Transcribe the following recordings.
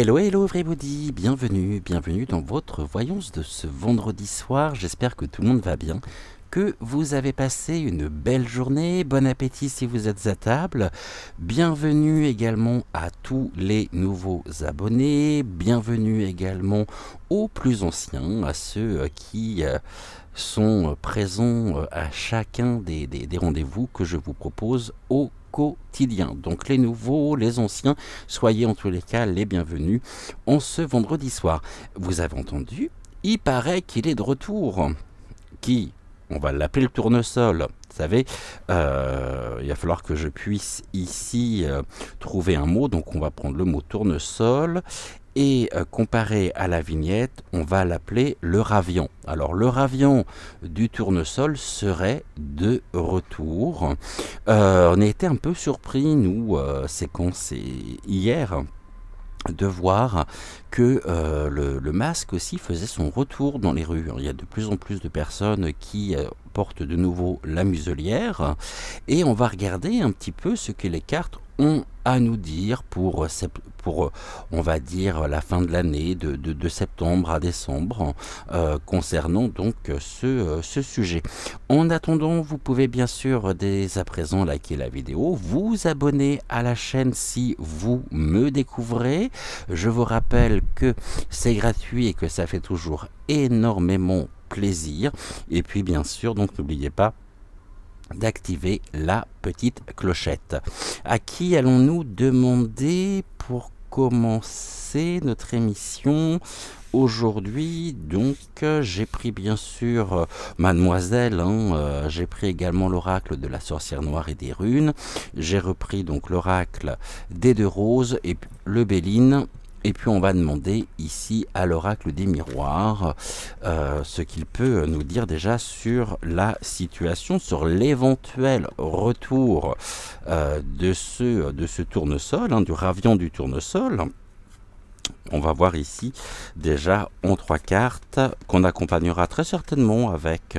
Hello, hello everybody, bienvenue dans votre voyance de ce vendredi soir. J'espère que tout le monde va bien, que vous avez passé une belle journée. Bon appétit si vous êtes à table. Bienvenue également à tous les nouveaux abonnés. Bienvenue également aux plus anciens, à ceux qui sont présents à chacun des rendez-vous que je vous propose au quotidien. Donc les nouveaux, les anciens, soyez en tous les cas les bienvenus en ce vendredi soir. Vous avez entendu, il paraît qu'il est de retour. Qui, on va l'appeler le tournesol. Vous savez, il va falloir que je puisse ici trouver un mot. Donc on va prendre le mot tournesol. Et comparé à la vignette, on va l'appeler le ravian. Alors le ravian du tournesol serait de retour. On a été un peu surpris, nous, c'est quand c'est hier, de voir que le masque aussi faisait son retour dans les rues. Il y a de plus en plus de personnes qui portent de nouveau la muselière. Et on va regarder un petit peu ce que les cartes ont à nous dire pour on va dire, la fin de l'année, de septembre à décembre, concernant donc ce sujet. En attendant, vous pouvez bien sûr dès à présent liker la vidéo, vous abonner à la chaîne si vous me découvrez. Je vous rappelle que c'est gratuit et que ça fait toujours énormément plaisir. Et puis bien sûr, donc n'oubliez pas d'activer la petite clochette. À qui allons-nous demander pour commencer notre émission aujourd'hui? Donc j'ai pris bien sûr Mademoiselle, j'ai pris également l'oracle de la sorcière noire et des runes, j'ai repris donc l'oracle des deux roses et le Béline. Et puis on va demander ici à l'oracle des miroirs ce qu'il peut nous dire déjà sur la situation, sur l'éventuel retour de ce tournesol, du ravian du tournesol. On va voir ici déjà en 3 cartes qu'on accompagnera très certainement avec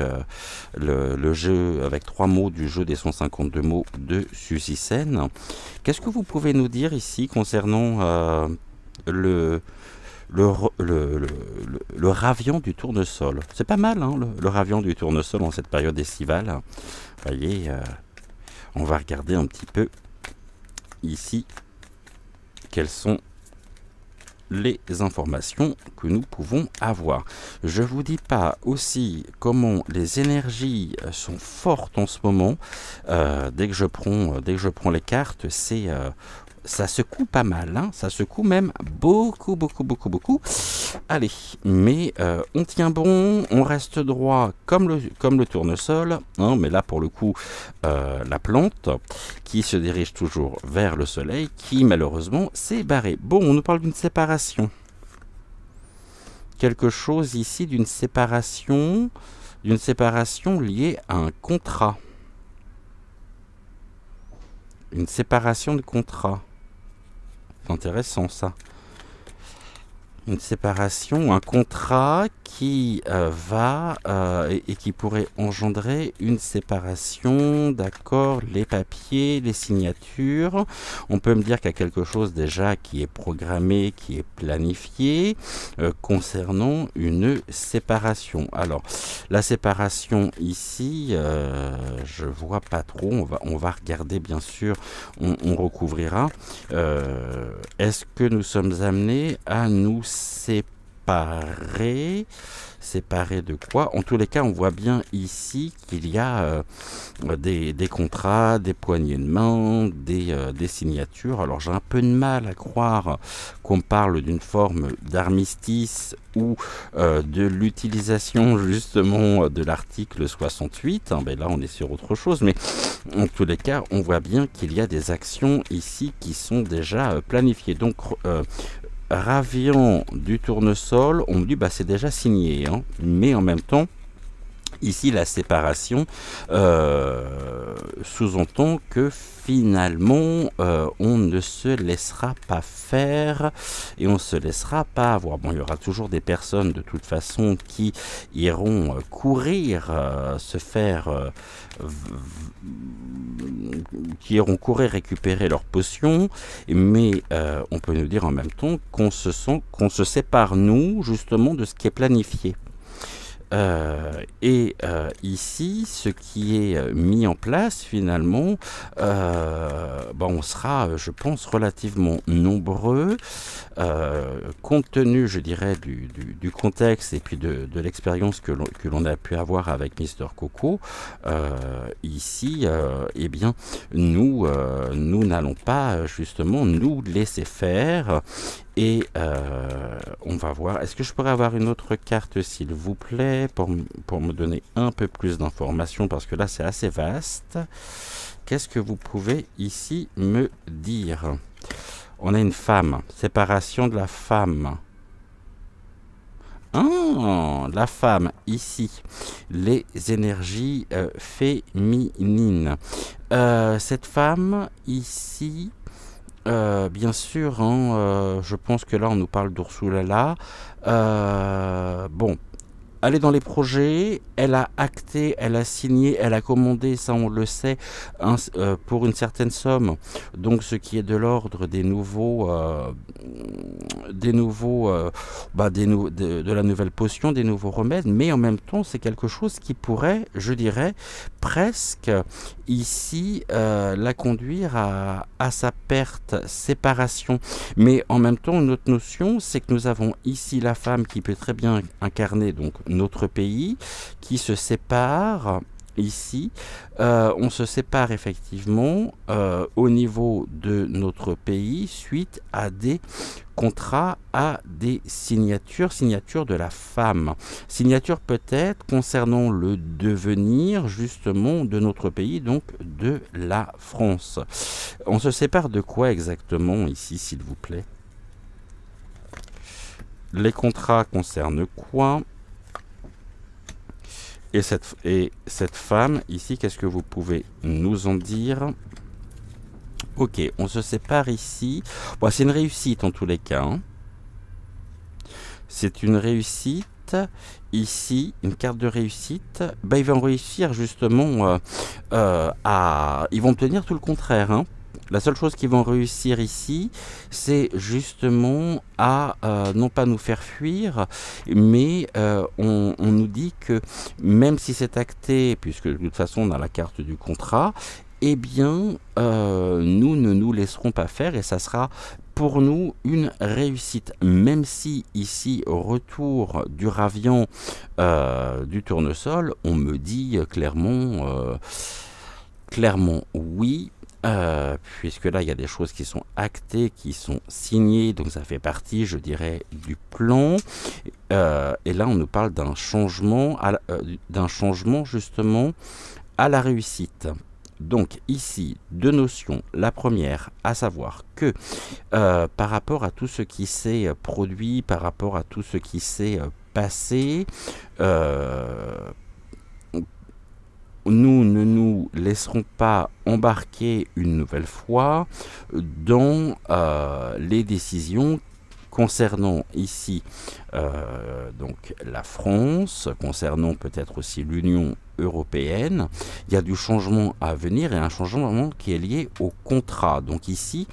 le jeu, avec 3 mots du jeu des 152 mots de Suzy Sen. Qu'est-ce que vous pouvez nous dire ici concernant le ravian du tournesol? C'est pas mal, le ravian du tournesol en cette période estivale. Vous voyez, on va regarder un petit peu ici quelles sont les informations que nous pouvons avoir. Je vous dis pas aussi comment les énergies sont fortes en ce moment. Dès que je prends les cartes, c'est ça secoue pas mal, ça secoue même beaucoup. Allez, mais on tient bon, on reste droit comme le tournesol, mais là pour le coup, la plante qui se dirige toujours vers le soleil, qui malheureusement s'est barrée. Bon, on nous parle d'une séparation. Quelque chose ici d'une séparation liée à un contrat. Une séparation de contrat. C'est intéressant ça. Une séparation, un contrat qui et qui pourrait engendrer une séparation, d'accord, les papiers, les signatures. On peut me dire qu'il y a quelque chose déjà qui est programmé, qui est planifié concernant une séparation. Alors, la séparation ici, je vois pas trop, on va regarder bien sûr, on recouvrira. Est-ce que nous sommes amenés à nous séparer de quoi? En tous les cas, on voit bien ici qu'il y a des contrats, des poignées de main, des signatures. Alors j'ai un peu de mal à croire qu'on parle d'une forme d'armistice ou de l'utilisation justement de l'article 68. Ben là on est sur autre chose, mais en tous les cas on voit bien qu'il y a des actions ici qui sont déjà planifiées. Donc ravian du tournesol, on me dit bah c'est déjà signé, mais en même temps Ici, la séparation sous-entend que finalement, on ne se laissera pas faire et on ne se laissera pas avoir. Bon, il y aura toujours des personnes de toute façon qui iront courir, qui iront courir récupérer leurs potions, mais on peut nous dire en même temps qu'on se sépare, nous, justement, de ce qui est planifié. Ici, ce qui est mis en place finalement, on sera, je pense, relativement nombreux, compte tenu, je dirais, du contexte et puis de l'expérience que l'on a pu avoir avec Mister Coco. Ici, eh bien, nous n'allons pas justement nous laisser faire. Et on va voir, est-ce que je pourrais avoir une autre carte s'il vous plaît pour me donner un peu plus d'informations parce que là c'est assez vaste. Qu'est-ce que vous pouvez ici me dire? On a une femme, séparation de la femme. Ah, la femme ici, les énergies féminines. Cette femme ici... bien sûr, hein, je pense que là on nous parle d'Ursula. Bon, elle est dans les projets, elle a acté, elle a signé, elle a commandé, ça on le sait, pour une certaine somme. Donc ce qui est de l'ordre des de la nouvelle potion, des nouveaux remèdes, mais en même temps c'est quelque chose qui pourrait, je dirais, presque ici la conduire à sa perte, séparation. Mais en même temps, une autre notion, c'est que nous avons ici la femme qui peut très bien incarner donc notre pays, qui se sépare ici. On se sépare effectivement au niveau de notre pays suite à des contrats, à des signatures de la femme. Signature peut-être concernant le devenir justement de notre pays, donc de la France. On se sépare de quoi exactement ici, s'il vous plaît? Les contrats concernent quoi? Et cette femme ici, qu'est-ce que vous pouvez nous en dire? Ok, on se sépare ici. Bon, c'est une réussite en tous les cas. Hein. C'est une réussite. Ici, une carte de réussite. Ils vont réussir justement ils vont obtenir tout le contraire. Hein. La seule chose qu'ils vont réussir ici, c'est justement à non pas nous faire fuir, mais on nous dit que même si c'est acté, puisque de toute façon on a la carte du contrat, eh bien nous ne nous laisserons pas faire et ça sera pour nous une réussite, même si ici au retour du Ravian du tournesol, on me dit clairement oui. Puisque là il y a des choses qui sont actées, qui sont signées, donc ça fait partie, je dirais, du plan. Et là on nous parle d'un changement, justement à la réussite. Donc ici, deux notions. La première, à savoir que par rapport à tout ce qui s'est produit, par rapport à tout ce qui s'est passé, nous ne nous laisserons pas embarquer une nouvelle fois dans les décisions concernant ici donc la France, concernant peut-être aussi l'Union européenne. Il y a du changement à venir et un changement qui est lié au contrat. Donc ici,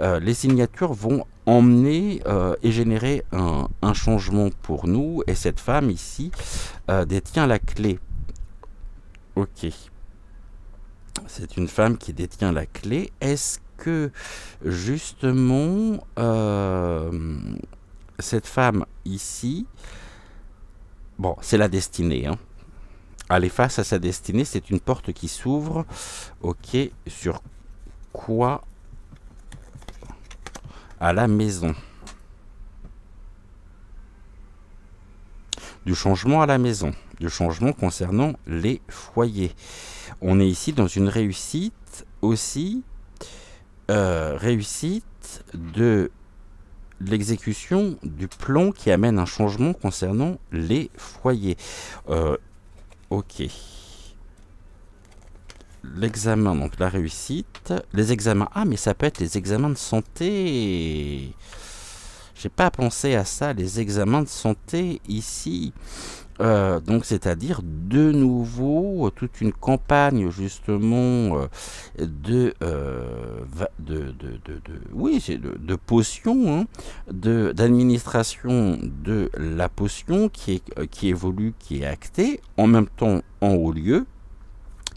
les signatures vont emmener et générer un changement pour nous et cette femme ici détient la clé. Ok. C'est une femme qui détient la clé. Est-ce que, justement, cette femme ici... Bon, c'est la destinée. Hein. Elle est face à sa destinée. C'est une porte qui s'ouvre. Ok. Sur quoi? À la maison. Du changement à la maison, du changement concernant les foyers. On est ici dans une réussite aussi, réussite de l'exécution du plan qui amène un changement concernant les foyers. Ok. L'examen, donc la réussite. Les examens. Ah, mais ça peut être les examens de santé. J'ai pas pensé à ça, les examens de santé ici. Donc c'est-à-dire de nouveau toute une campagne justement oui, c'est de potions, hein, d'administration de la potion qui évolue, qui est actée, en même temps en haut lieu,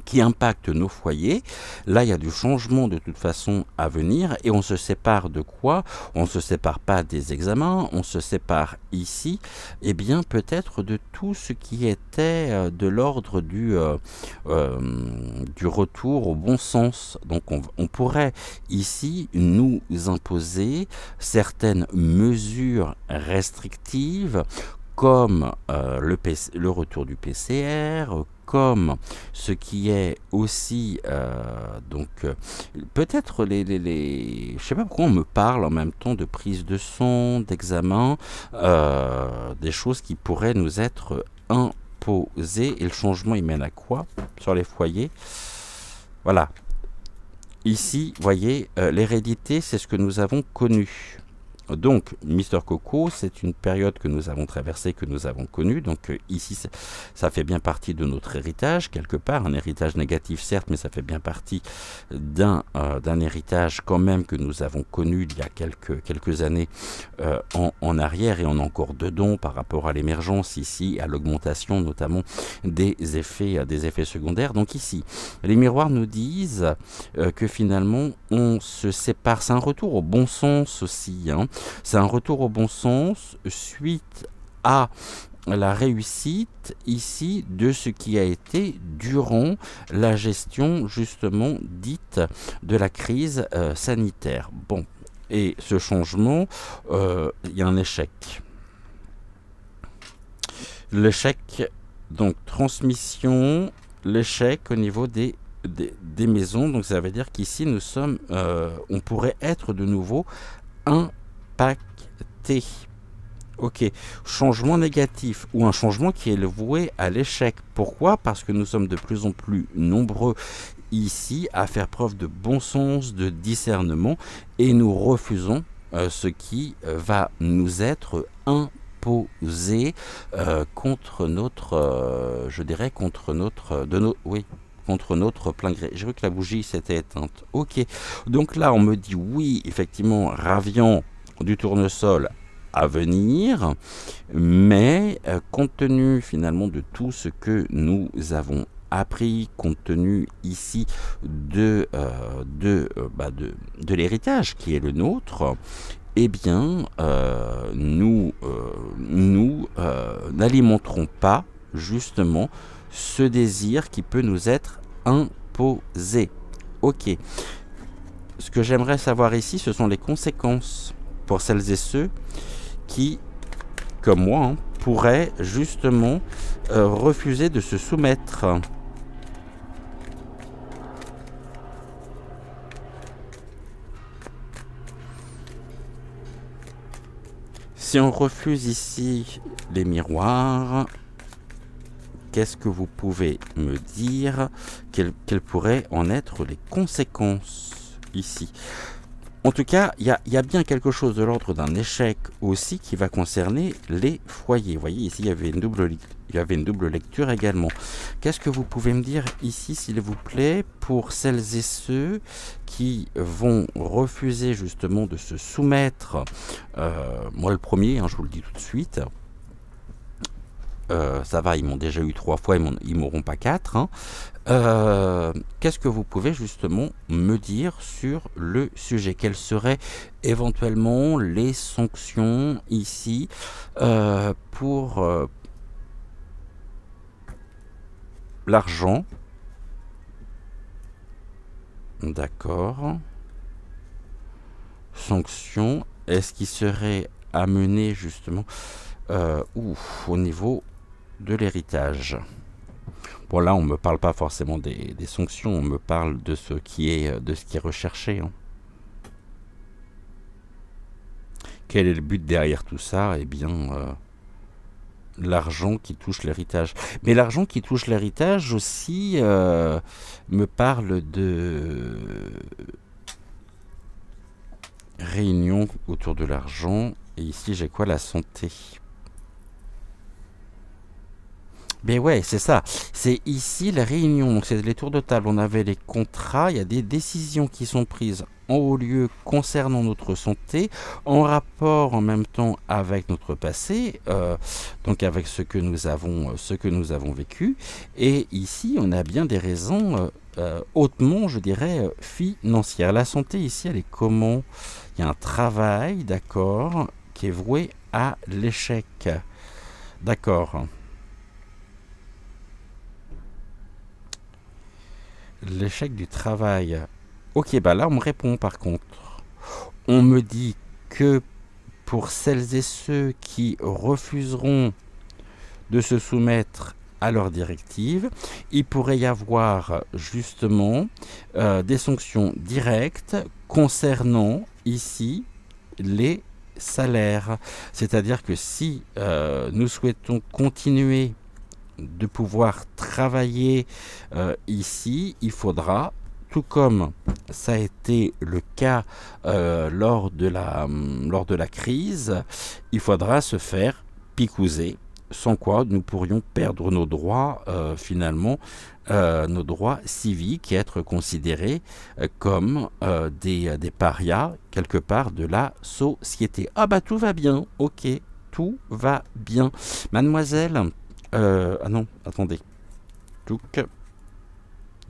qui impacte nos foyers. Là, il y a du changement de toute façon à venir et on se sépare de quoi? On ne se sépare pas des examens, on se sépare ici, eh bien peut-être de tout ce qui était de l'ordre du retour au bon sens. Donc on pourrait ici nous imposer certaines mesures restrictives comme le retour du PCR, comme ce qui est aussi peut-être je sais pas pourquoi on me parle en même temps de prise de sang, d'examen, des choses qui pourraient nous être imposées. Et le changement il mène à quoi sur les foyers? Voilà. Ici, voyez, l'hérédité, c'est ce que nous avons connu. Donc, Mister Coco, c'est une période que nous avons traversée, que nous avons connue. Donc ici, ça fait bien partie de notre héritage, quelque part. Un héritage négatif, certes, mais ça fait bien partie d'un héritage quand même que nous avons connu il y a quelques années en arrière. Et on a encore dedans par rapport à l'émergence ici, à l'augmentation notamment des effets secondaires. Donc ici, les miroirs nous disent que finalement, on se sépare. C'est un retour au bon sens aussi, hein. C'est un retour au bon sens suite à la réussite ici de ce qui a été durant la gestion justement dite de la crise sanitaire. Bon, et ce changement, il y a un échec. L'échec, donc transmission, l'échec au niveau des maisons. Donc ça veut dire qu'ici nous sommes, on pourrait être de nouveau impacté. Ok, changement négatif ou un changement qui est voué à l'échec. Pourquoi? Parce que nous sommes de plus en plus nombreux ici à faire preuve de bon sens, de discernement, et nous refusons ce qui va nous être imposé contre notre, je dirais, contre notre, contre notre plein gré. J'ai vu que la bougie s'était éteinte. Ok, donc là on me dit oui, effectivement, Ravian du tournesol à venir, mais compte tenu finalement de tout ce que nous avons appris, compte tenu ici de l'héritage qui est le nôtre, eh bien nous n'alimenterons pas justement ce désir qui peut nous être imposé. Ok. Ce que j'aimerais savoir ici, ce sont les conséquences pour celles et ceux qui, comme moi, hein, pourraient justement refuser de se soumettre. Si on refuse ici les miroirs, qu'est-ce que vous pouvez me dire? Quelles pourraient en être les conséquences ici? En tout cas, il y a bien quelque chose de l'ordre d'un échec aussi qui va concerner les foyers. Vous voyez, ici, il y avait une double lecture également. Qu'est-ce que vous pouvez me dire ici, s'il vous plaît, pour celles et ceux qui vont refuser justement de se soumettre? Moi, le premier, hein, je vous le dis tout de suite. Ça va, ils m'ont déjà eu 3 fois, ils m'auront pas 4. Hein. Qu'est-ce que vous pouvez justement me dire sur le sujet? Quelles seraient éventuellement les sanctions ici pour l'argent? D'accord. Sanctions, est-ce qu'il serait amené justement au niveau de l'héritage? Bon, là, on ne me parle pas forcément des sanctions, on me parle de ce qui est recherché. Hein. Quel est le but derrière tout ça? Eh bien, L'argent qui touche l'héritage. Mais l'argent qui touche l'héritage aussi me parle de réunion autour de l'argent. Et ici, j'ai quoi? La santé. Mais ouais, c'est ça. C'est ici la réunion. Donc, c'est les tours de table. On avait les contrats. Il y a des décisions qui sont prises en haut lieu concernant notre santé, en rapport en même temps avec notre passé, donc avec ce que nous avons vécu. Et ici, on a bien des raisons hautement, je dirais, financières. La santé ici, elle est comment? Il y a un travail, d'accord, qui est voué à l'échec. D'accord. L'échec du travail. Ok, bah là on me répond par contre. On me dit que pour celles et ceux qui refuseront de se soumettre à leurs directives, il pourrait y avoir justement des sanctions directes concernant ici les salaires. C'est-à-dire que si nous souhaitons continuer de pouvoir travailler ici, il faudra, tout comme ça a été le cas lors de la crise, il faudra se faire picouser, sans quoi nous pourrions perdre nos droits finalement, nos droits civiques et être considérés comme des parias quelque part de la société. Ah bah tout va bien, ok, tout va bien. Mademoiselle, ah non, attendez. Donc,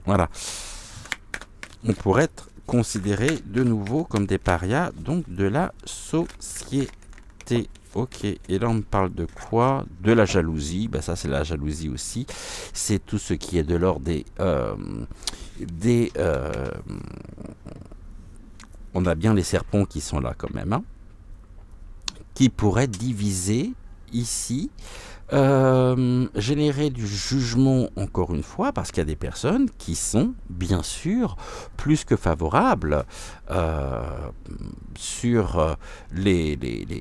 voilà. On pourrait être considéré de nouveau comme des parias, donc de la société. Ok, et là on me parle de quoi? De la jalousie. Ben ça c'est la jalousie aussi. C'est tout ce qui est de l'ordre on a bien les serpents qui sont là quand même, hein, qui pourraient diviser ici. Générer du jugement encore une fois parce qu'il y a des personnes qui sont bien sûr plus que favorables sur les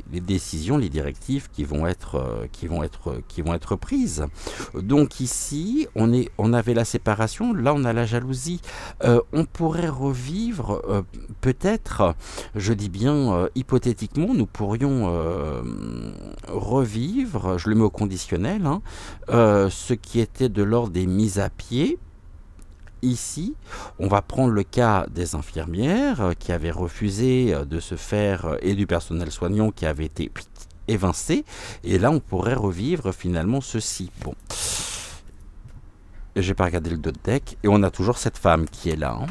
décisions, les directives qui vont être prises. Donc ici on avait la séparation, là on a la jalousie. On pourrait revivre peut-être, je dis bien hypothétiquement, nous pourrions revivre, je le mets au conditionnel, hein, ce qui était de l'ordre des mises à pied. Ici, on va prendre le cas des infirmières qui avaient refusé de se faire, et du personnel soignant qui avait été évincé, et là on pourrait revivre finalement ceci. Bon, j'ai pas regardé le dos de deck, et on a toujours cette femme qui est là, hein.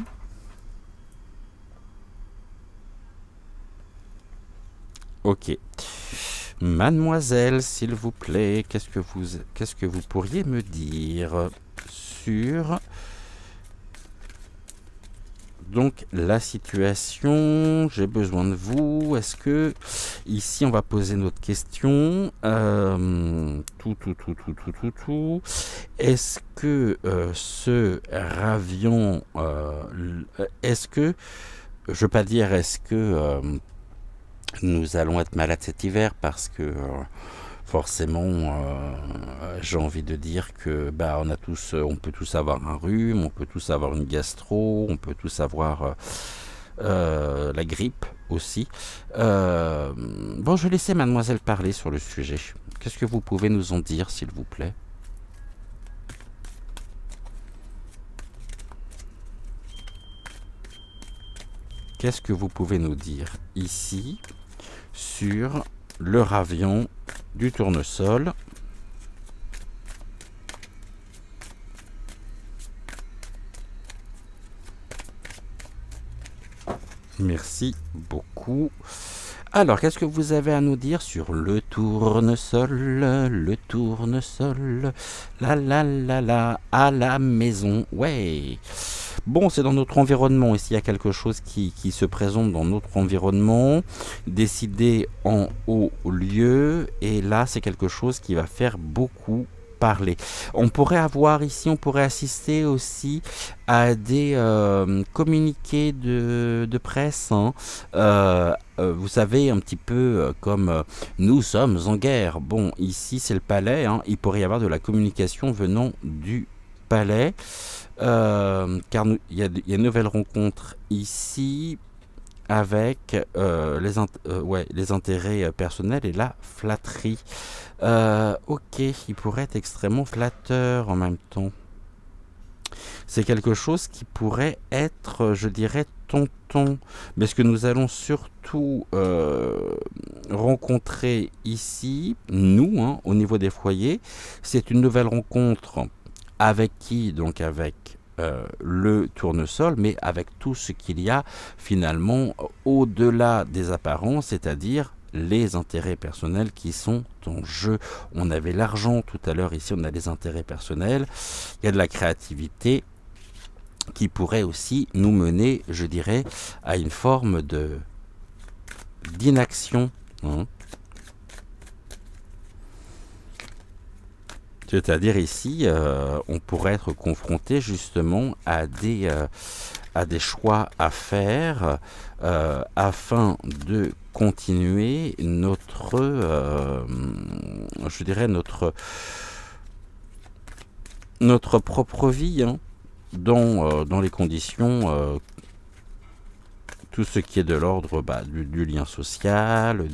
Ok. Mademoiselle, s'il vous plaît, qu'est-ce que vous pourriez me dire sur donc la situation? J'ai besoin de vous. Est-ce que ici on va poser notre question? Est-ce que ce ravion, est-ce que, je veux pas dire, est-ce que nous allons être malades cet hiver, parce que forcément j'ai envie de dire que bah on peut tous avoir un rhume, on peut tous avoir une gastro, on peut tous avoir la grippe aussi. Bon, je vais laisser mademoiselle parler sur le sujet. Qu'est-ce que vous pouvez nous en dire, s'il vous plaît? Qu'est-ce que vous pouvez nous dire ici sur le ravion du tournesol? Merci beaucoup. Alors, qu'est-ce que vous avez à nous dire sur le tournesol? Le tournesol, à la maison, ouais. Bon, c'est dans notre environnement. Ici, il y a quelque chose qui se présente dans notre environnement, décidé en haut lieu. Et là, c'est quelque chose qui va faire beaucoup parler. On pourrait avoir ici, on pourrait assister aussi à des communiqués de presse, hein. Vous savez, un petit peu comme nous sommes en guerre. Bon, ici c'est le palais, hein. Il pourrait y avoir de la communication venant du palais, car il y a une nouvelle rencontre ici avec les intérêts personnels et la flatterie. Ok, il pourrait être extrêmement flatteur en même temps. C'est quelque chose qui pourrait être, je dirais, tonton. Mais ce que nous allons surtout rencontrer ici, nous, hein, au niveau des foyers, c'est une nouvelle rencontre avec qui? Donc avec le tournesol, mais avec tout ce qu'il y a finalement au-delà des apparences, c'est-à-dire les intérêts personnels qui sont en jeu. On avait l'argent tout à l'heure, ici on a les intérêts personnels, il y a de la créativité qui pourrait aussi nous mener, je dirais, à une forme d'inaction, hein. C'est-à-dire ici, on pourrait être confronté justement à des choix à faire afin de continuer notre, je dirais, notre propre vie, hein, dans les conditions, tout ce qui est de l'ordre du lien social,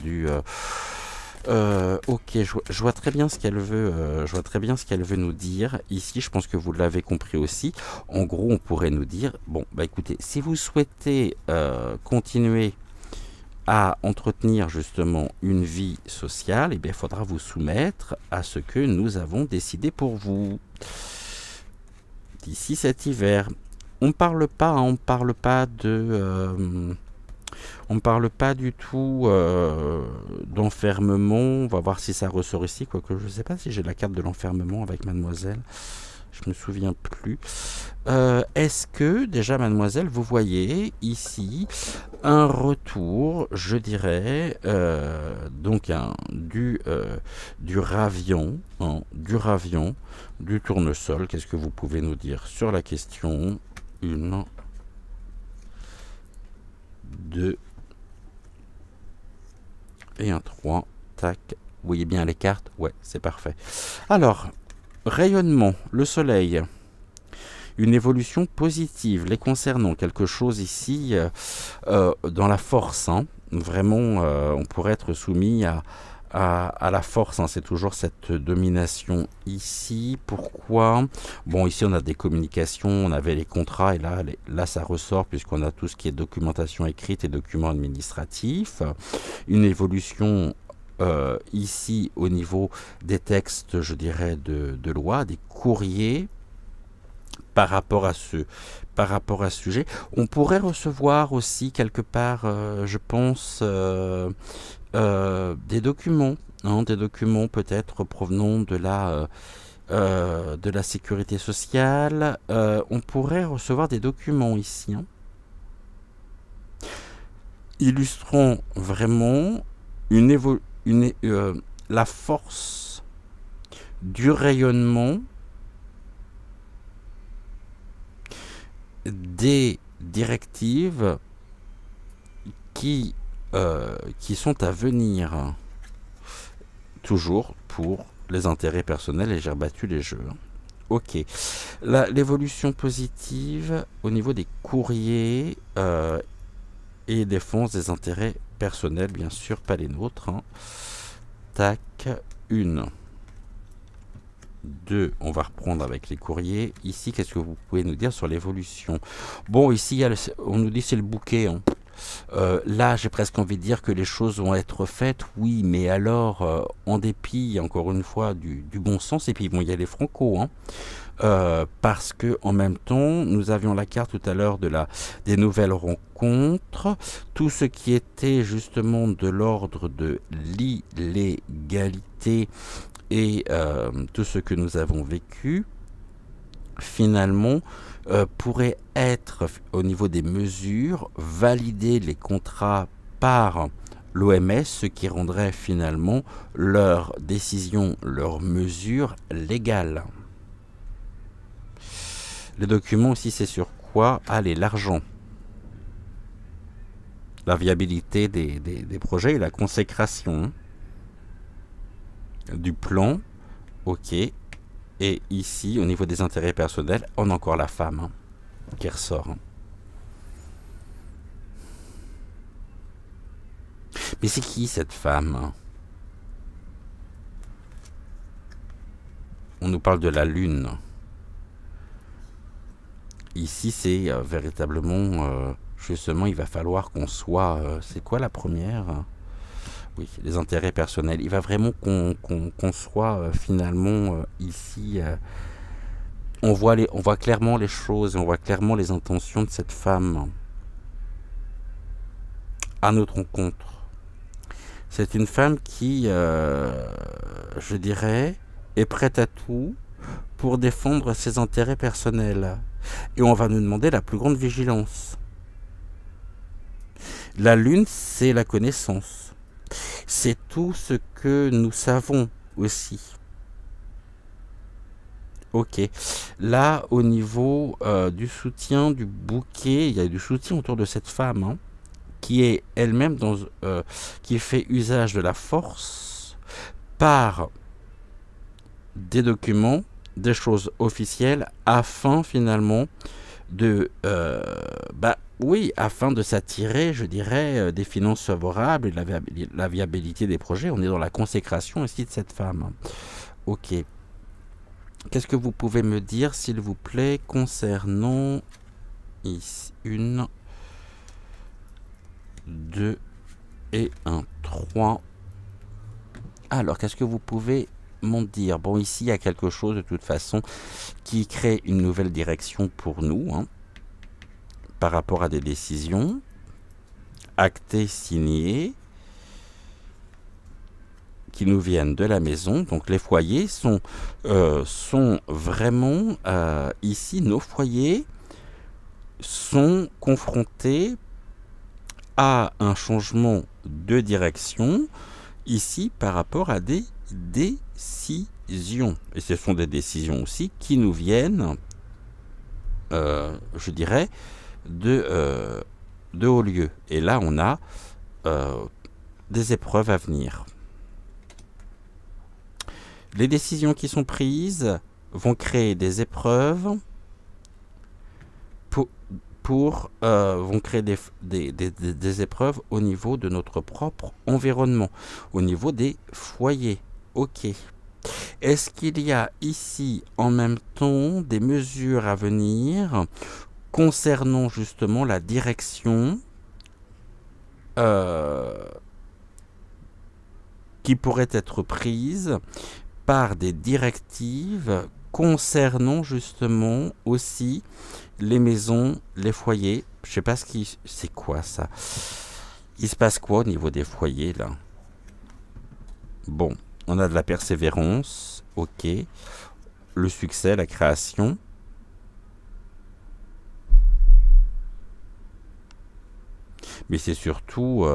ok, je vois très bien ce qu'elle veut, je vois très bien ce qu'elle veut nous dire. Ici, je pense que vous l'avez compris aussi. En gros, on pourrait nous dire, bon, écoutez, si vous souhaitez continuer à entretenir justement une vie sociale, eh bien, il faudra vous soumettre à ce que nous avons décidé pour vous d'ici cet hiver. On ne parle pas, hein, on parle pas de... on ne parle pas du tout d'enfermement. On va voir si ça ressort ici. Quoique je ne sais pas si j'ai la carte de l'enfermement avec mademoiselle. Je me souviens plus. Est-ce que déjà, mademoiselle, vous voyez ici un retour, je dirais, donc du ravion, hein, du tournesol. Qu'est-ce que vous pouvez nous dire sur la question? 1, 2 et un 3. Tac. Vous voyez bien les cartes? Ouais, c'est parfait. Alors, rayonnement, le soleil. Une évolution positive les concernant. Quelque chose ici dans la force, hein. Vraiment, on pourrait être soumis à la force, hein. C'est toujours cette domination ici. Pourquoi? Bon, ici on a des communications, on avait les contrats, et là ça ressort puisqu'on a tout ce qui est documentation écrite et documents administratifs. Une évolution ici au niveau des textes, je dirais, de loi, des courriers par rapport à ce sujet. On pourrait recevoir aussi quelque part, je pense, des documents, hein, des documents peut-être provenant de la sécurité sociale. On pourrait recevoir des documents ici, hein, illustrant vraiment la force du rayonnement des directives qui sont à venir, toujours pour les intérêts personnels, et j'ai rebattu les jeux. Ok, l'évolution positive au niveau des courriers et défense des intérêts personnels, bien sûr, pas les nôtres, hein. Tac, 1, 2, on va reprendre avec les courriers. Ici, qu'est-ce que vous pouvez nous dire sur l'évolution? Bon, ici, on nous dit c'est le bouquet, hein. Là, j'ai presque envie de dire que les choses vont être faites, oui, mais alors, en dépit, encore une fois, du bon sens, et puis bon, il y a les Franco, hein. Parce que en même temps, nous avions la carte tout à l'heure des nouvelles rencontres, tout ce qui était justement de l'ordre de l'illégalité et tout ce que nous avons vécu, finalement, pourrait être, au niveau des mesures, valider les contrats par l'OMS, ce qui rendrait finalement leur décision, leur mesure légale. Les documents aussi, c'est sur quoi? Allez, l'argent. La viabilité des projets et la consécration du plan. Ok. Et ici, au niveau des intérêts personnels, on a encore la femme hein, qui ressort. Hein. Mais c'est qui cette femme? On nous parle de la lune. Ici, c'est véritablement... justement, il va falloir qu'on soit... c'est quoi la première? Oui, les intérêts personnels. Il va vraiment qu'on soit finalement ici... on voit clairement les choses, on voit clairement les intentions de cette femme à notre rencontre. C'est une femme qui, je dirais, est prête à tout pour défendre ses intérêts personnels. Et on va nous demander la plus grande vigilance. La lune, c'est la connaissance. C'est tout ce que nous savons aussi. Ok. Là, au niveau du soutien, du bouquet, il y a du soutien autour de cette femme, hein, qui est elle-même qui fait usage de la force par des documents, des choses officielles, afin finalement de, oui, afin de s'attirer, je dirais, des finances favorables et de la viabilité des projets. On est dans la consécration ici de cette femme. Ok. Qu'est-ce que vous pouvez me dire, s'il vous plaît, concernant ici, 1, 2 et 1, 3. Alors, qu'est-ce que vous pouvez m'en dire? Bon, ici, il y a quelque chose, de toute façon, qui crée une nouvelle direction pour nous, hein, par rapport à des décisions actées, signées, qui nous viennent de la maison. Donc, les foyers sont vraiment, ici, nos foyers sont confrontés à un changement de direction, ici, par rapport à des décisions. Et ce sont des décisions aussi qui nous viennent, je dirais, de haut lieu. Et là, on a des épreuves à venir. Les décisions qui sont prises vont créer des épreuves vont créer des épreuves au niveau de notre propre environnement, au niveau des foyers. Ok. Est-ce qu'il y a ici en même temps des mesures à venir concernant justement la direction qui pourrait être prise par des directives concernant justement aussi les maisons, les foyers? Je sais pas c'est quoi ça. Il se passe quoi au niveau des foyers là? Bon, on a de la persévérance, ok. Le succès, la création. Mais c'est surtout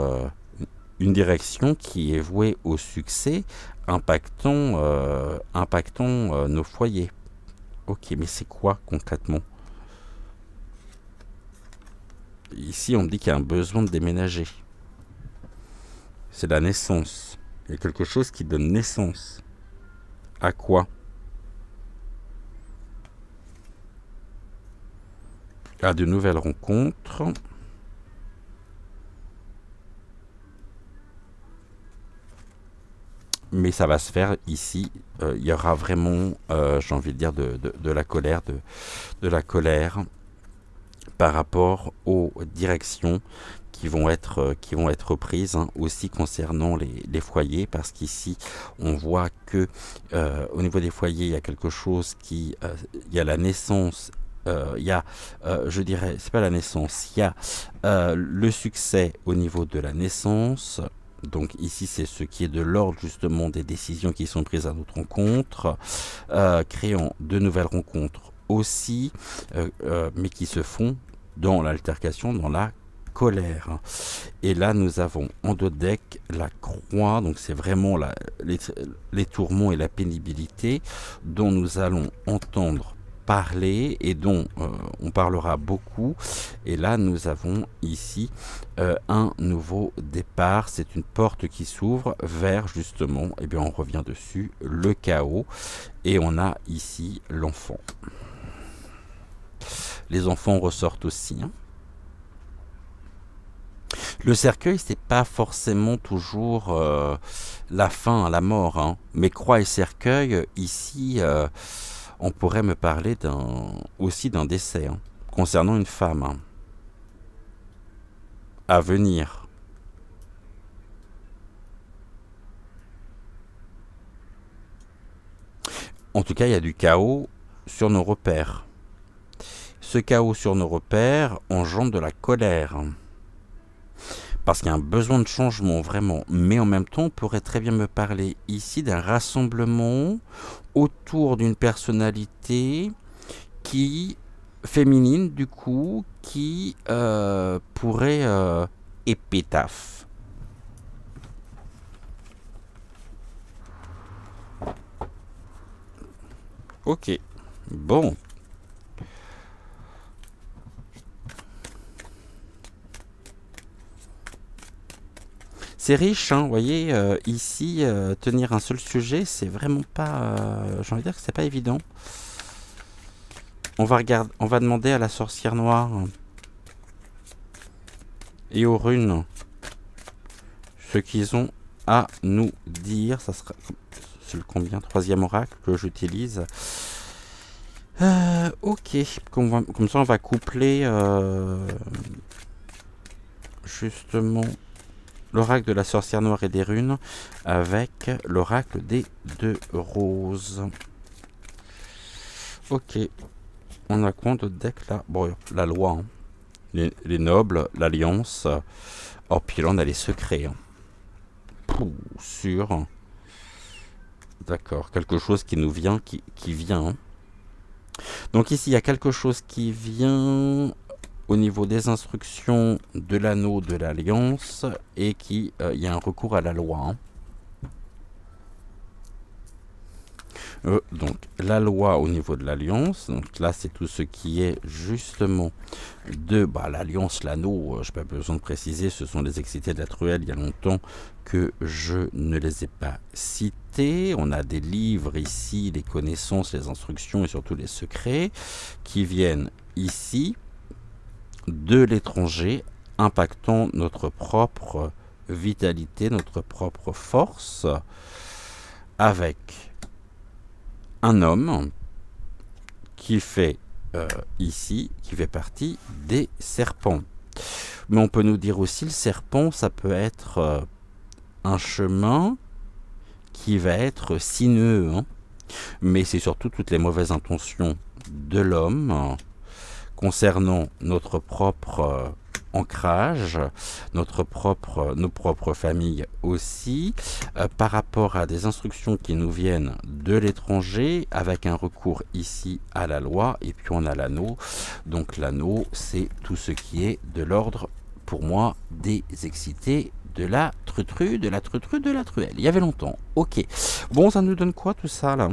une direction qui est vouée au succès, impactant nos foyers. Ok, mais c'est quoi concrètement? Ici, on me dit qu'il y a un besoin de déménager. C'est la naissance. Il y a quelque chose qui donne naissance. À quoi? À de nouvelles rencontres. Mais ça va se faire ici. Il y aura vraiment, j'ai envie de dire, de la colère, de la colère par rapport aux directions qui vont être prises, hein, aussi concernant les foyers, parce qu'ici on voit que au niveau des foyers il y a quelque chose il y a la naissance, il y a, je dirais, c'est pas la naissance, il y a le succès au niveau de la naissance. Donc ici c'est ce qui est de l'ordre justement des décisions qui sont prises à notre rencontre, créant de nouvelles rencontres aussi, mais qui se font dans l'altercation, dans la colère. Et là, nous avons en dos de deck la croix, donc c'est vraiment les tourments et la pénibilité dont nous allons entendre parler et dont on parlera beaucoup. Et là, nous avons ici un nouveau départ. C'est une porte qui s'ouvre vers justement, et bien on revient dessus, le chaos. Et on a ici l'enfant. Les enfants ressortent aussi. Hein. Le cercueil, c'est pas forcément toujours la fin, la mort. Hein. Mais croix et cercueil, ici, on pourrait me parler aussi d'un décès hein, concernant une femme. Hein. À venir. En tout cas, il y a du chaos sur nos repères. Ce chaos sur nos repères engendre de la colère. Parce qu'il y a un besoin de changement, vraiment. Mais en même temps, on pourrait très bien me parler ici d'un rassemblement autour d'une personnalité féminine, du coup, qui pourrait épitaphe. Ok. Bon. C'est riche, hein, vous voyez, ici, tenir un seul sujet, c'est vraiment pas... j'ai envie de dire que c'est pas évident. On va demander à la sorcière noire et aux runes ce qu'ils ont à nous dire. Ça sera... C'est le combien? 3e oracle que j'utilise. Ok, comme ça on va coupler justement l'oracle de la sorcière noire et des runes avec l'oracle des 2 roses. Ok, on a quoi d'autre deck là? Bon, la loi, hein. les nobles, l'alliance. Oh, puis là on a les secrets. Hein. Pouh, sûr. D'accord, quelque chose qui nous vient, qui vient. Hein. Donc ici il y a quelque chose qui vient au niveau des instructions de l'anneau de l'alliance et il y a un recours à la loi. Hein. Donc la loi au niveau de l'alliance, donc là c'est tout ce qui est justement de l'alliance, l'anneau, je n'ai pas besoin de préciser, ce sont les excités de la truelle, il y a longtemps que je ne les ai pas cités. On a des livres ici, les connaissances, les instructions et surtout les secrets qui viennent ici de l'étranger, impactant notre propre vitalité, notre propre force, avec un homme qui fait ici, qui fait partie des serpents. Mais on peut nous dire aussi, le serpent, ça peut être un chemin qui va être sinueux, hein. Mais c'est surtout toutes les mauvaises intentions de l'homme concernant notre propre ancrage, nos propres familles aussi, par rapport à des instructions qui nous viennent de l'étranger, avec un recours ici à la loi, et puis on a l'anneau. Donc l'anneau, c'est tout ce qui est de l'ordre, pour moi, des excités, de la trutru, de la truelle. Il y avait longtemps. Ok. Bon, ça nous donne quoi tout ça là ?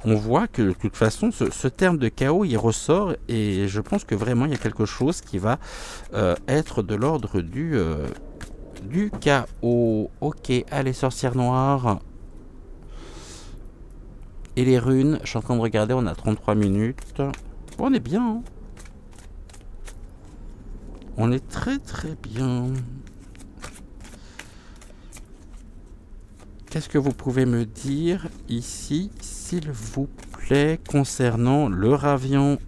On voit que de toute façon, ce terme de chaos, il ressort et je pense que vraiment il y a quelque chose qui va être de l'ordre du chaos. Ok, allez, sorcière noire. Et les runes, je suis en train de regarder, on a 33 minutes. Bon, on est bien. Hein. On est très très bien. Qu'est-ce que vous pouvez me dire ici, s'il vous plaît, concernant le ravian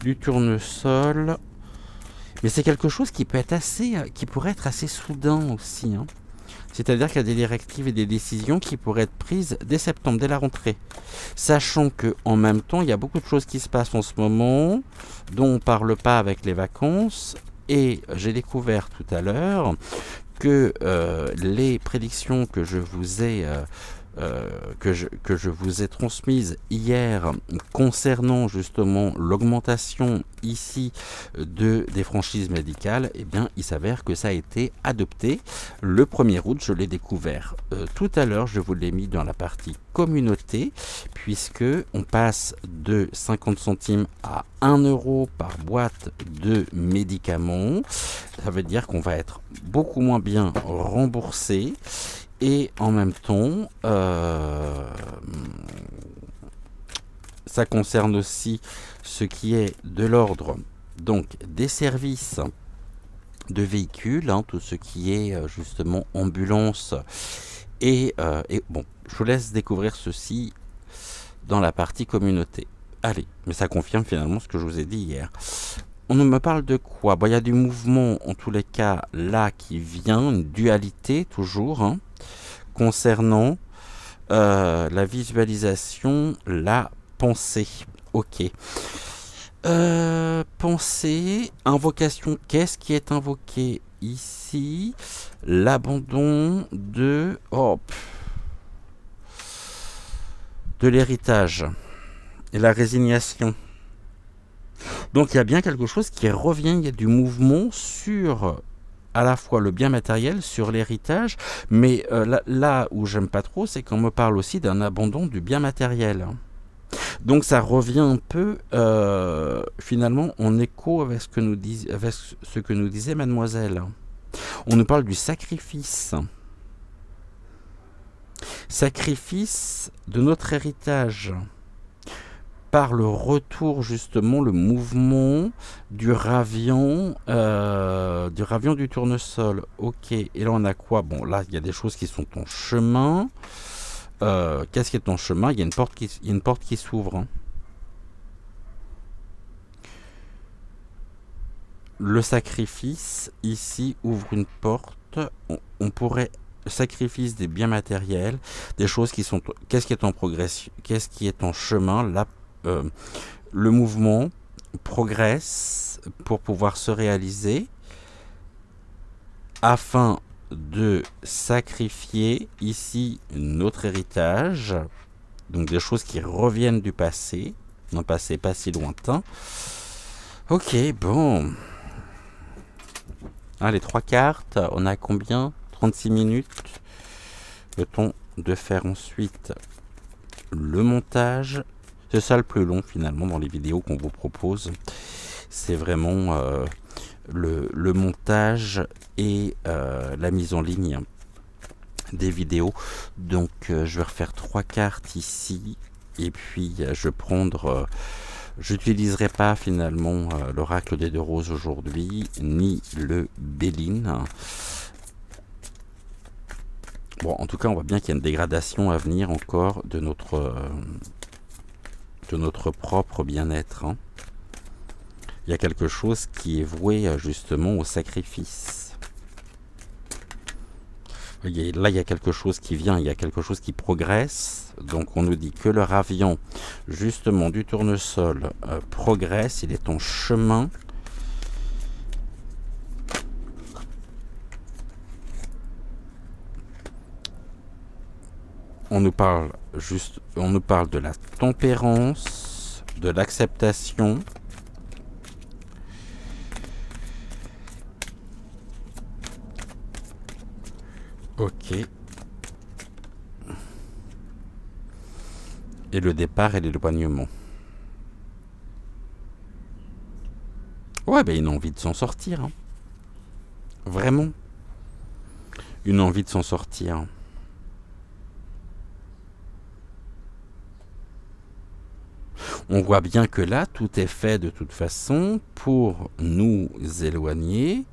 du tournesol? Mais c'est quelque chose qui peut être qui pourrait être assez soudain aussi. Hein. C'est-à-dire qu'il y a des directives et des décisions qui pourraient être prises dès septembre, dès la rentrée. Sachant qu'en même temps, il y a beaucoup de choses qui se passent en ce moment, dont on ne parle pas avec les vacances. Et j'ai découvert tout à l'heure que les prédictions que je vous ai que je vous ai transmise hier concernant justement l'augmentation ici des franchises médicales, eh bien il s'avère que ça a été adopté le 1er août. Je l'ai découvert tout à l'heure, je vous l'ai mis dans la partie communauté, puisque on passe de 50 centimes à 1 euro par boîte de médicaments. Ça veut dire qu'on va être beaucoup moins bien remboursé. Et en même temps, ça concerne aussi ce qui est de l'ordre donc des services de véhicules, hein, tout ce qui est justement ambulance. Et bon, je vous laisse découvrir ceci dans la partie communauté. Allez, mais ça confirme finalement ce que je vous ai dit hier. On me parle de quoi? Bon, il y a du mouvement en tous les cas là qui vient, une dualité toujours, hein, concernant la visualisation, la pensée. Ok. Pensée, invocation. Qu'est-ce qui est invoqué ici? L'abandon de l'héritage et la résignation. Donc il y a bien quelque chose qui revient, il y a du mouvement sur à la fois le bien matériel, sur l'héritage, mais là où j'aime pas trop, c'est qu'on me parle aussi d'un abandon du bien matériel. Donc ça revient un peu finalement en écho avec ce que nous disait mademoiselle. On nous parle du sacrifice. Sacrifice de notre héritage. Par le retour justement, le mouvement du ravion du tournesol. Ok, et là on a quoi? Bon, là il y a des choses qui sont en chemin. Qu'est-ce qui est en chemin? Il y a une porte qui s'ouvre. Hein. Le sacrifice ici ouvre une porte. On pourrait sacrifice des biens matériels, des choses qui sont. Qu'est-ce qui est en progression? Qu'est-ce qui est en chemin? Là. Le mouvement progresse pour pouvoir se réaliser afin de sacrifier ici notre héritage, donc des choses qui reviennent du passé, d'un passé pas si lointain. Ok, bon. Ah, les 3 cartes, on a combien? 36 minutes. Le temps de faire ensuite le montage. C'est ça le plus long finalement dans les vidéos qu'on vous propose. C'est vraiment le montage et la mise en ligne des vidéos. Donc je vais refaire 3 cartes ici. Et puis je vais prendre... j'utiliserai pas finalement l'oracle des 2 roses aujourd'hui, ni le Béline. Bon, en tout cas, on voit bien qu'il y a une dégradation à venir encore de notre propre bien-être. Hein. Il y a quelque chose qui est voué justement au sacrifice. Là, il y a quelque chose qui vient, il y a quelque chose qui progresse. Donc on nous dit que le ravion, justement, du tournesol progresse, il est en chemin. On nous parle de la tempérance, de l'acceptation. Ok. Et le départ et l'éloignement. Ouais, ben une envie de s'en sortir. Hein. Vraiment. Une envie de s'en sortir. On voit bien que là, tout est fait de toute façon pour nous éloigner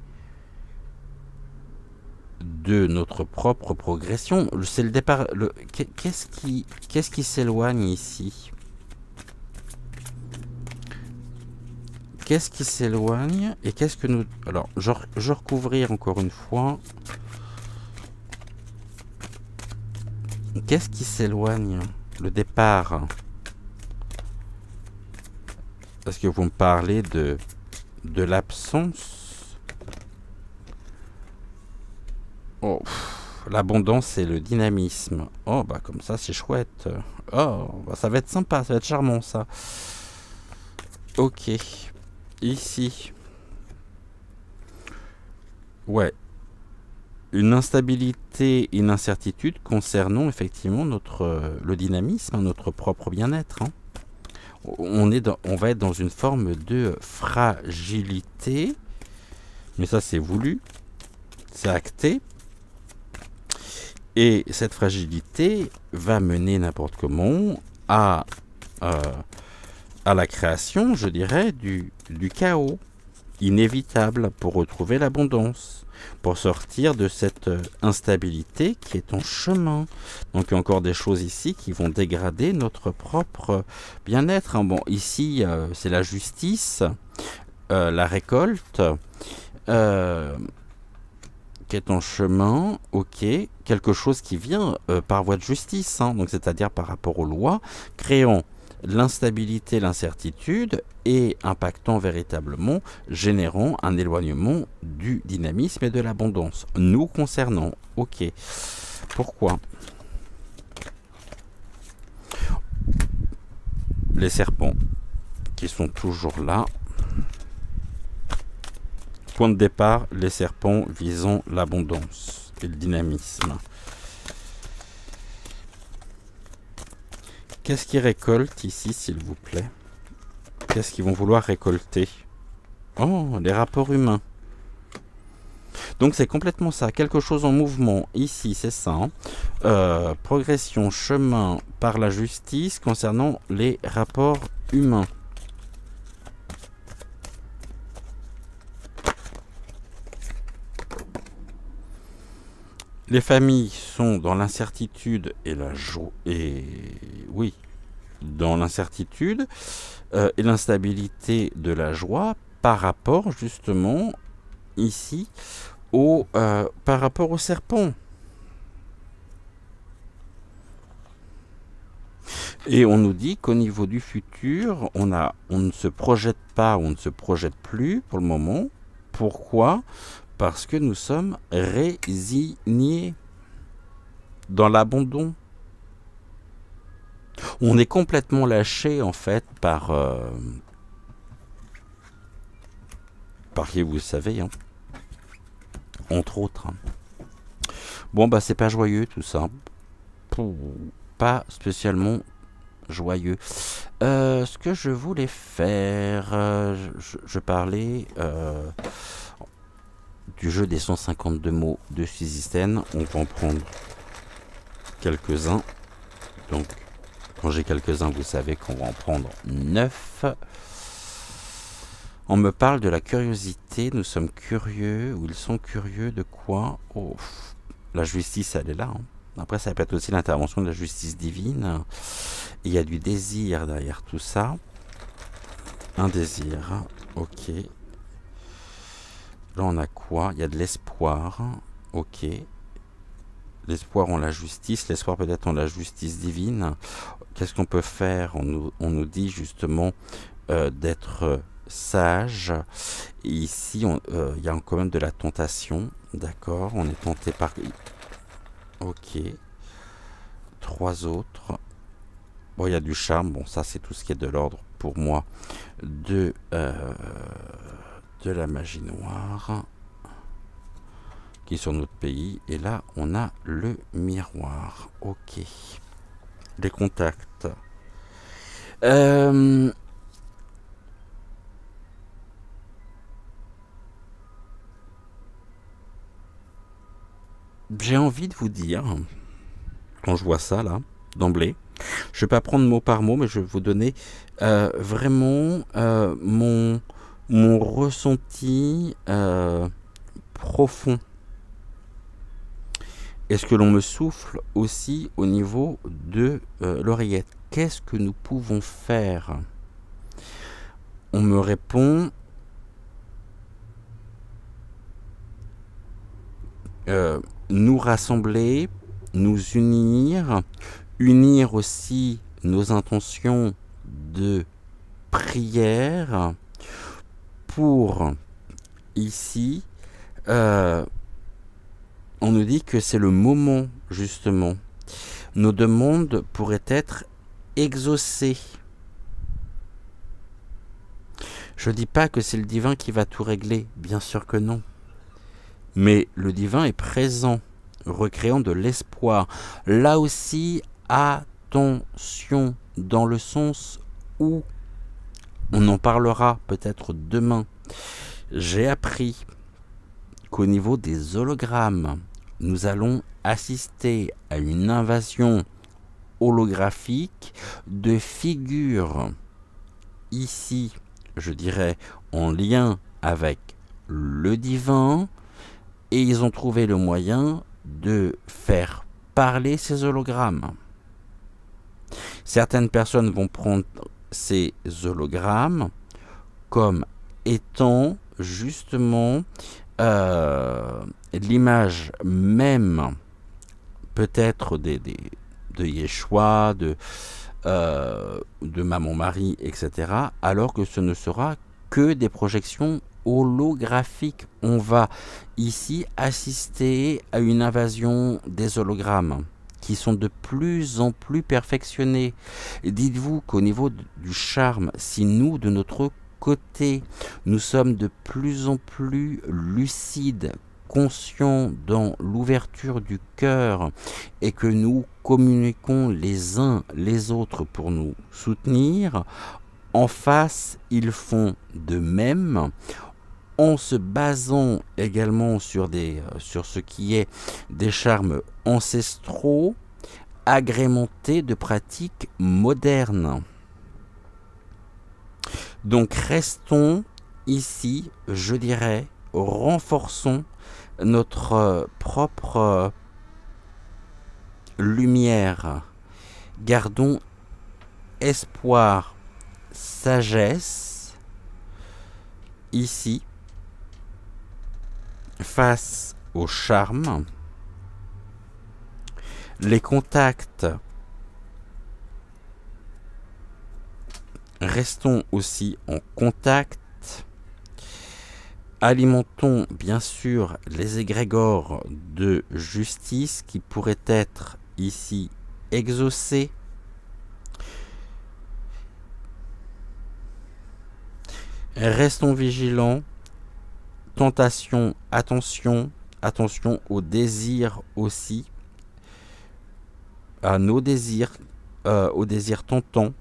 de notre propre progression. C'est le départ. Qu'est-ce qui s'éloigne ici? Qu'est-ce qui s'éloigne et qu'est-ce que nous... Alors, je recouvrir encore une fois. Qu'est-ce qui s'éloigne? Le départ. Parce que vous me parlez de l'absence. Oh, l'abondance et le dynamisme. Oh, bah comme ça, c'est chouette. Oh, bah, ça va être sympa, ça va être charmant, ça. Ok. Ici. Ouais. Une instabilité, une incertitude concernant effectivement le dynamisme, notre propre bien-être. Hein. On va être dans une forme de fragilité. Mais ça, c'est voulu. C'est acté. Et cette fragilité va mener n'importe comment à la création, je dirais, du chaos inévitable pour retrouver l'abondance, pour sortir de cette instabilité qui est en chemin. Donc il y a encore des choses ici qui vont dégrader notre propre bien-être. Hein. Bon, ici, c'est la justice, la récolte, qui est en chemin, ok, quelque chose qui vient par voie de justice, hein, donc c'est-à-dire par rapport aux lois, créant l'instabilité, l'incertitude et impactant véritablement, générant un éloignement du dynamisme et de l'abondance. Nous concernant, ok. Pourquoi? Les serpents qui sont toujours là. Point de départ, les serpents visant l'abondance et le dynamisme. Qu'est-ce qu'ils récoltent ici, s'il vous plaît? Qu'est-ce qu'ils vont vouloir récolter? Oh, les rapports humains. Donc c'est complètement ça, quelque chose en mouvement. Ici, c'est ça. Hein. Progression, chemin par la justice concernant les rapports humains. Les familles sont dans l'incertitude et la joie. Et oui, dans l'incertitude et l'instabilité de la joie par rapport justement ici par rapport au serpent. Et on nous dit qu'au niveau du futur, on ne se projette pas, on ne se projette plus pour le moment. Pourquoi ? Parce que nous sommes résignés dans l'abandon. On est complètement lâché en fait par qui vous savez, hein. Entre autres. Hein. Bon bah c'est pas joyeux tout ça. Pas spécialement joyeux. Ce que je voulais faire, je parlais du jeu des 152 mots de Suzy-Sten. On va en prendre quelques-uns. Donc, quand j'ai quelques-uns, vous savez qu'on va en prendre 9. On me parle de la curiosité. Nous sommes curieux, ou ils sont curieux de quoi? Oh, la justice, elle est là. Hein. Après, ça peut être aussi l'intervention de la justice divine. Il y a du désir derrière tout ça. Un désir, ok. Là, on a quoi? Il y a de l'espoir. Ok. L'espoir en la justice. L'espoir peut-être en la justice divine. Qu'est-ce qu'on peut faire? On nous dit justement d'être sage. Et ici, il y a quand même de la tentation. D'accord. On est tenté par... Ok. 3 autres. Bon, il y a du charme. Bon, ça, c'est tout ce qui est de l'ordre pour moi de la magie noire qui est sur notre pays. Et là, on a le miroir. Ok. Les contacts. J'ai envie de vous dire, quand je vois ça là, d'emblée, je ne vais pas prendre mot par mot, mais je vais vous donner vraiment mon ressenti profond. Et ce que l'on me souffle aussi au niveau de l'oreillette. Qu'est-ce que nous pouvons faire? On me répond nous rassembler, nous unir, unir aussi nos intentions de prière pour ici on nous dit que c'est le moment, justement. Nos demandes pourraient être exaucées. Je ne dis pas que c'est le divin qui va tout régler, bien sûr que non. Mais le divin est présent, recréant de l'espoir. Là aussi, attention, dans le sens où, on en parlera peut-être demain, j'ai appris qu'au niveau des hologrammes, nous allons assister à une invasion holographique de figures ici, je dirais, en lien avec le divin, et ils ont trouvé le moyen de faire parler ces hologrammes. Certaines personnes vont prendre ces hologrammes comme étant justement l'image même peut-être de Yeshua, de Maman Marie, etc. Alors que ce ne sera que des projections holographiques. On va ici assister à une invasion des hologrammes qui sont de plus en plus perfectionnés. Dites-vous qu'au niveau du charme, si nous, de notre côté, nous sommes de plus en plus lucides, conscients dans l'ouverture du cœur et que nous communiquons les uns les autres pour nous soutenir, en face, ils font de même en se basant également sur ce qui est des charmes ancestraux agrémentés de pratiques modernes. Donc restons ici, je dirais, renforçons notre propre lumière. Gardons espoir, sagesse, ici, face au charme. Les contacts, restons aussi en contact. Alimentons bien sûr les égrégores de justice qui pourraient être ici exaucés. Restons vigilants. Tentation, attention, attention aux désirs aussi, à nos désirs, aux désirs tentants,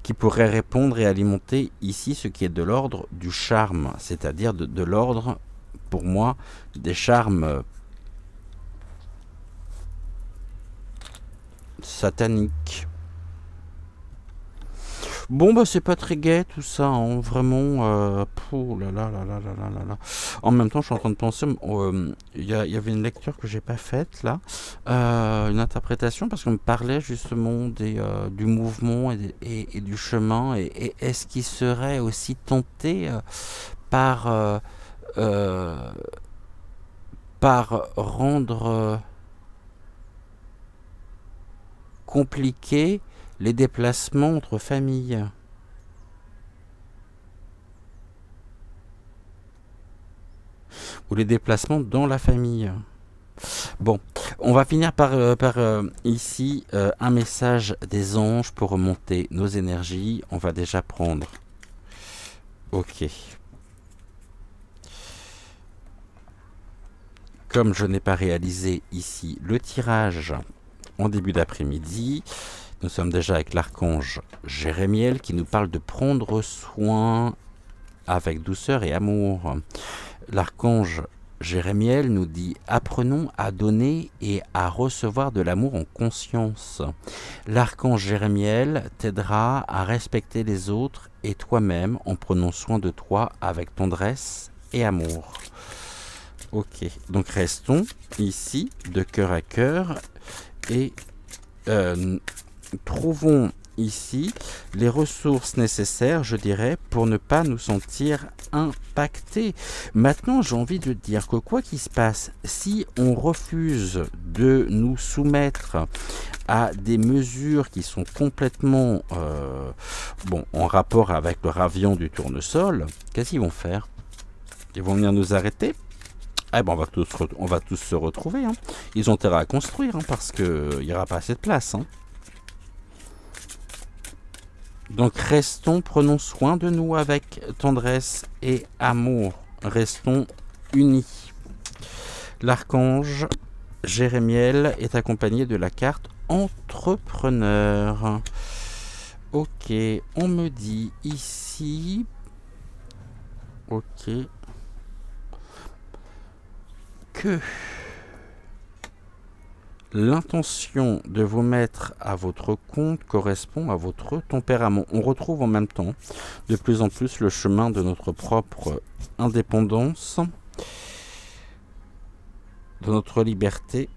qui pourraient répondre et alimenter ici ce qui est de l'ordre du charme, c'est-à-dire de l'ordre, pour moi, des charmes sataniques. Bon, bah c'est pas très gai tout ça, vraiment. Oh là là là là là là là là. En même temps, je suis en train de penser, il y avait une lecture que j'ai pas faite là, une interprétation, parce qu'on me parlait justement du mouvement et du chemin, et est-ce qu'il serait aussi tenté par rendre compliqué les déplacements entre familles. Ou les déplacements dans la famille. Bon, on va finir par ici un message des anges pour remonter nos énergies. On va déjà prendre. Ok. Comme je n'ai pas réalisé ici le tirage en début d'après-midi, nous sommes déjà avec l'archange Jérémiel qui nous parle de prendre soin avec douceur et amour. L'archange Jérémiel nous dit « Apprenons à donner et à recevoir de l'amour en conscience. » L'archange Jérémiel t'aidera à respecter les autres et toi-même en prenant soin de toi avec tendresse et amour. Ok, donc restons ici de cœur à cœur et trouvons ici les ressources nécessaires, je dirais, pour ne pas nous sentir impactés. Maintenant, j'ai envie de dire que quoi qu'il se passe, si on refuse de nous soumettre à des mesures qui sont complètement en rapport avec le ravian du tournesol, qu'est-ce qu'ils vont faire? Ils vont venir nous arrêter? Ah ben on va tous se retrouver. Hein. Ils ont intérêt à construire, hein, parce qu'il n'y aura pas assez de place. Hein. Donc restons, prenons soin de nous avec tendresse et amour. Restons unis. L'archange Jérémiel est accompagné de la carte entrepreneur. Ok, on me dit ici... Ok. Que l'intention de vous mettre à votre compte correspond à votre tempérament. On retrouve en même temps de plus en plus le chemin de notre propre indépendance, de notre liberté.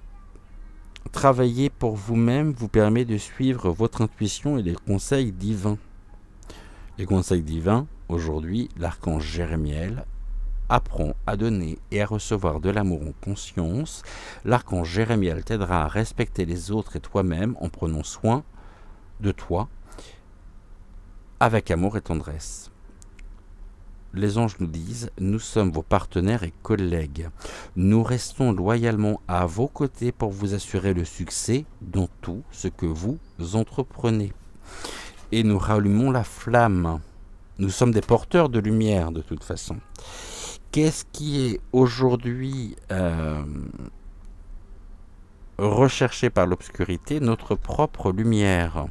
Travailler pour vous-même vous permet de suivre votre intuition et les conseils divins. Les conseils divins, aujourd'hui, l'archange Jérémiel apprend à donner et à recevoir de l'amour en conscience. L'archange Jérémiel t'aidera à respecter les autres et toi-même en prenant soin de toi avec amour et tendresse. Les anges nous disent, nous sommes vos partenaires et collègues. Nous restons loyalement à vos côtés pour vous assurer le succès dans tout ce que vous entreprenez. Et nous rallumons la flamme. Nous sommes des porteurs de lumière de toute façon. Qu'est-ce qui est aujourd'hui recherché par l'obscurité? Notre propre lumière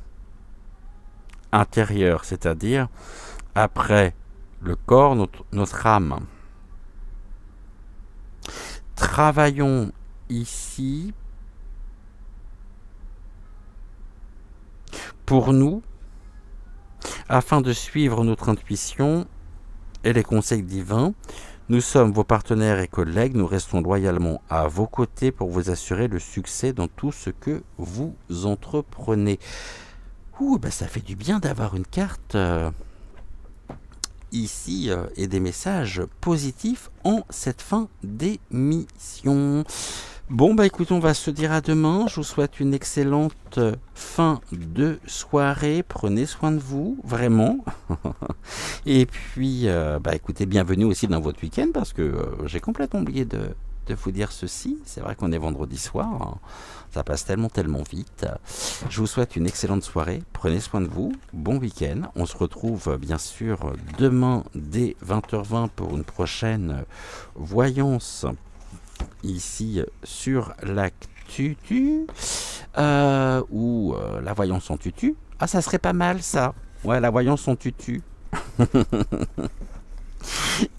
intérieure, c'est-à-dire après le corps, notre âme. Travaillons ici pour nous, afin de suivre notre intuition et les conseils divins. Nous sommes vos partenaires et collègues, nous restons loyalement à vos côtés pour vous assurer le succès dans tout ce que vous entreprenez. Ouh, ben ça fait du bien d'avoir une carte ici et des messages positifs en cette fin d'émission. Bon, bah écoute, on va se dire à demain. Je vous souhaite une excellente fin de soirée. Prenez soin de vous, vraiment. Et puis, bah écoutez, bienvenue aussi dans votre week-end, parce que j'ai complètement oublié de vous dire ceci. C'est vrai qu'on est vendredi soir. Hein. Ça passe tellement vite. Je vous souhaite une excellente soirée. Prenez soin de vous. Bon week-end. On se retrouve bien sûr demain dès 20h20 pour une voyance ici sur l'actu ou la voyance en tutu. Ah, ça serait pas mal ça. Ouais, la voyance en tutu.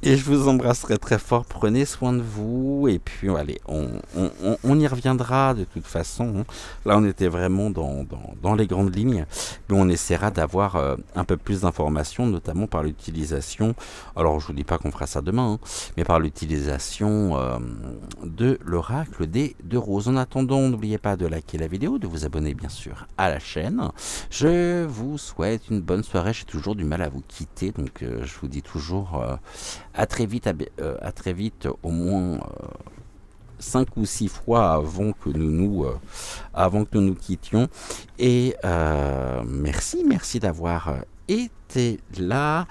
Et je vous embrasserai très fort. Prenez soin de vous. Et puis, allez, on y reviendra de toute façon. Là, on était vraiment dans les grandes lignes. Mais on essaiera d'avoir un peu plus d'informations, notamment par l'utilisation. Alors, je vous dis pas qu'on fera ça demain, hein, mais par l'utilisation de l'oracle des deux roses. En attendant, n'oubliez pas de liker la vidéo, de vous abonner, bien sûr, à la chaîne. Je vous souhaite une bonne soirée. J'ai toujours du mal à vous quitter. Donc, je vous dis toujours... à très vite, au moins 5 ou 6 fois avant que nous nous quittions. Et merci d'avoir été là.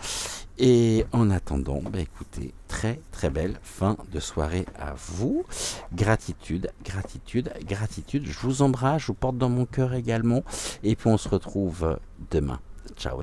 Et en attendant, bah écoutez, très belle fin de soirée à vous. Gratitude. Je vous embrasse, je vous porte dans mon cœur également. Et puis on se retrouve demain. Ciao.